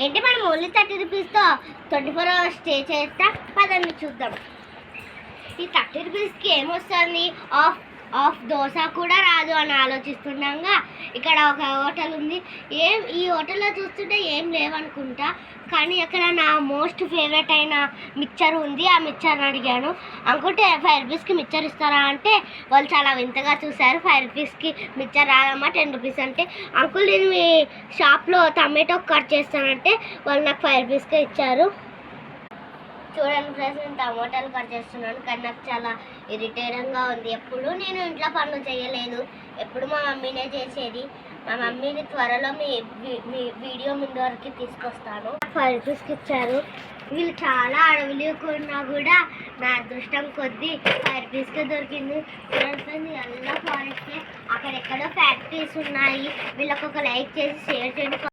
ఏంటి మనం only 30 రూపీస్తో 24 hours stay చేస్తా పదండి చూద్దాం. ఈ 30 రూపీస్కి ఏమొస్తుంది? ఆఫ్ దోశ కూడా రాదు అని ఆలోచిస్తున్నాగా ఇక్కడ ఒక హోటల్ ఉంది. ఈ హోటల్లో చూస్తుంటే ఏం లేవనుకుంటా, కానీ అక్కడ నా మోస్ట్ ఫేవరెట్ అయిన మిక్చర్ ఉంది. ఆ మిక్చర్ అడిగాను. అనుకుంటే 5 రూపీస్కి మిక్చర్ ఇస్తారా అంటే వాళ్ళు చాలా వింతగా చూశారు. 5 రూపీస్కి మిక్చర్ రాదమ్మా, 10 రూపీస్ అంటే. అంకుల్ నేను మీ షాప్లో టమాటో కట్ చేస్తానంటే వాళ్ళు నాకు 5 రూపీస్కే ఇచ్చారు. చూడండి ఫ్రెండ్స్, నేను టమాటాలు కట్ చేస్తున్నాను, కానీ నాకు చాలా ఇరిటేటింగ్గా ఉంది. ఎప్పుడు నేను ఇంట్లో పనులు చేయలేదు, ఎప్పుడు మా మమ్మీనే చేసేది. మా మమ్మీని త్వరలో మీ వీడియో ముందు వరకు తీసుకొస్తాను. 5 రూపీస్కి ఇచ్చారు. వీళ్ళు చాలా అడవులు కొన్నా కూడా నా అదృష్టం కొద్దీ 5 రూపీస్కే దొరికింది. చూడండి, ఎల్లో ఫారెస్ట్, అక్కడెక్కడో ఫ్యాక్టరీస్ ఉన్నాయి. వీళ్ళకి ఒక లైక్ చేసి షేర్ చేయండి.